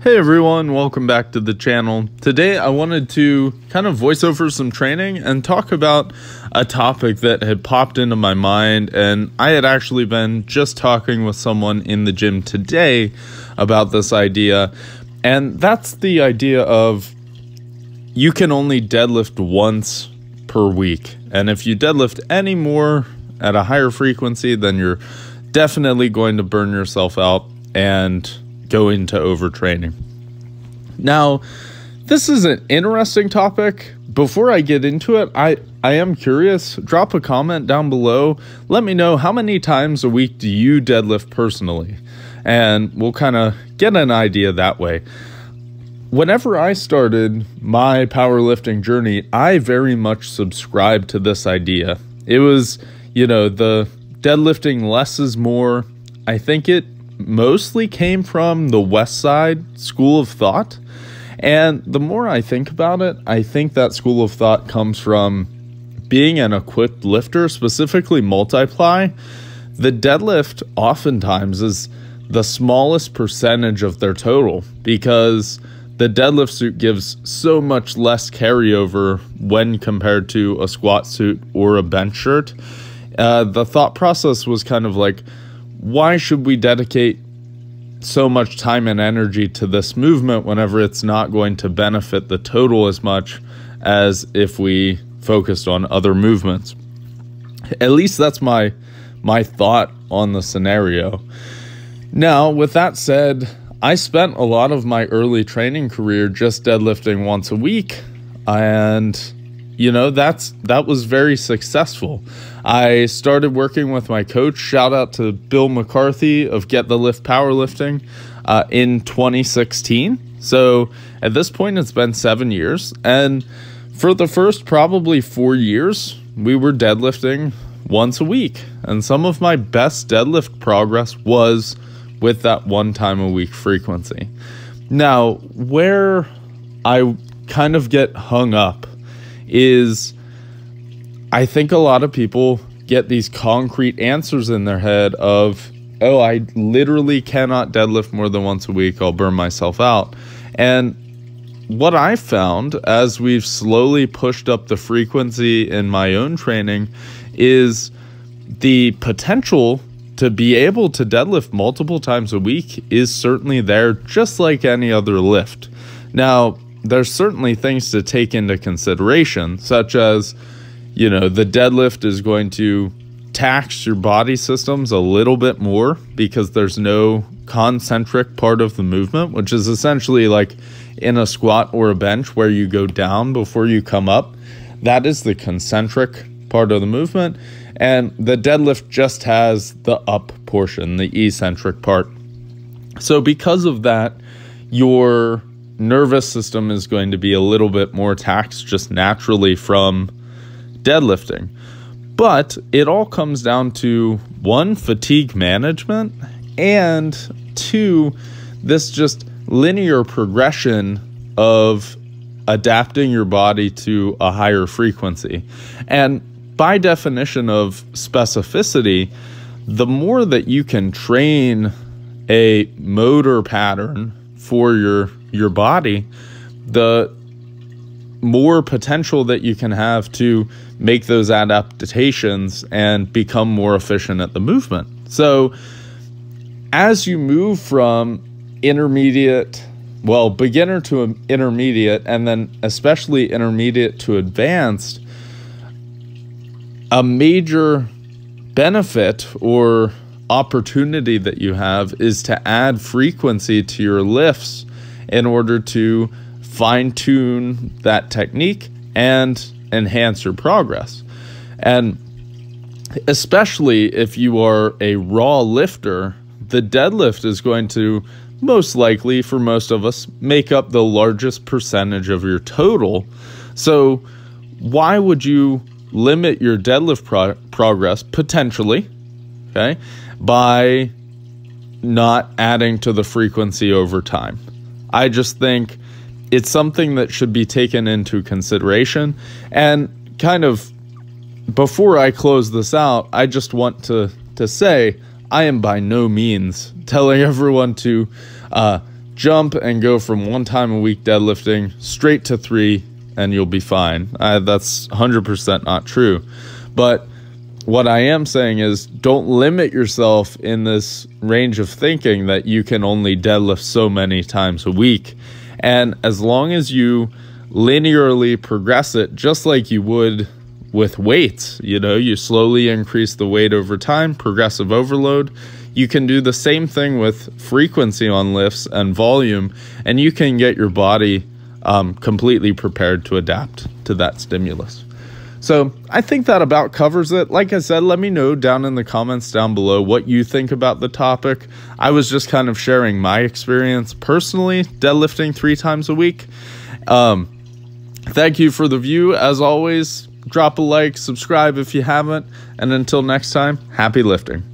Hey everyone, welcome back to the channel. Today I wanted to kind of voice over some training and talk about a topic that had popped into my mind, and I had actually been just talking with someone in the gym today about this idea, and that's the idea of you can only deadlift once per week, and if you deadlift any more at a higher frequency, then you're definitely going to burn yourself out and go into overtraining. Now, this is an interesting topic. Before I get into it, I am curious. Drop a comment down below. Let me know how many times a week do you deadlift personally, and we'll kind of get an idea that way. Whenever I started my powerlifting journey, I very much subscribed to this idea. It was, the deadlifting less is more. I think it mostly came from the West Side school of thought. And the more I think about it, I think that school of thought comes from being an equipped lifter, specifically multiply. The deadlift oftentimes is the smallest percentage of their total because the deadlift suit gives so much less carryover when compared to a squat suit or a bench shirt. The thought process was kind of like, why should we dedicate so much time and energy to this movement whenever it's not going to benefit the total as much as if we focused on other movements? At least that's my thought on the scenario. Now, with that said, I spent a lot of my early training career just deadlifting once a week, and that was very successful. I started working with my coach, shout out to Bill McCarthy of Get the Lift Powerlifting, in 2016. So at this point, it's been 7 years. And for the first probably 4 years, we were deadlifting once a week. And some of my best deadlift progress was with that 1 time a week frequency. Now, where I kind of get hung up is I think a lot of people get these concrete answers in their head of, oh, I literally cannot deadlift more than once a week, I'll burn myself out. And what I found as we've slowly pushed up the frequency in my own training is the potential to be able to deadlift multiple times a week is certainly there, just like any other lift. Now, there's certainly things to take into consideration, such as, the deadlift is going to tax your body systems a little bit more because there's no concentric part of the movement, which is essentially like in a squat or a bench where you go down before you come up. That is the concentric part of the movement. And the deadlift just has the up portion, the eccentric part. So because of that, your nervous system is going to be a little bit more taxed just naturally from deadlifting. But it all comes down to 1, fatigue management, and 2, this just linear progression of adapting your body to a higher frequency. And by definition of specificity, the more that you can train a motor pattern for your body, the more potential that you can have to make those adaptations and become more efficient at the movement. So as you move from beginner to intermediate, and then especially intermediate to advanced, a major benefit or opportunity that you have is to add frequency to your lifts in order to fine-tune that technique and enhance your progress. And especially if you are a raw lifter, the deadlift is going to most likely, for most of us, make up the largest percentage of your total. So why would you limit your deadlift progress potentially, okay, by not adding to the frequency over time? I just think it's something that should be taken into consideration. And kind of before I close this out, I just want to say I am by no means telling everyone to jump and go from 1 time a week deadlifting straight to 3 and you'll be fine. That's 100% not true. But what I am saying is don't limit yourself in this range of thinking that you can only deadlift so many times a week. And as long as you linearly progress it, just like you would with weights, you slowly increase the weight over time, progressive overload. You can do the same thing with frequency on lifts and volume, and you can get your body completely prepared to adapt to that stimulus. So I think that about covers it. Like I said, let me know down in the comments down below what you think about the topic. I was just kind of sharing my experience personally deadlifting 3 times a week. Thank you for the view. As always, drop a like, subscribe if you haven't, and until next time, happy lifting.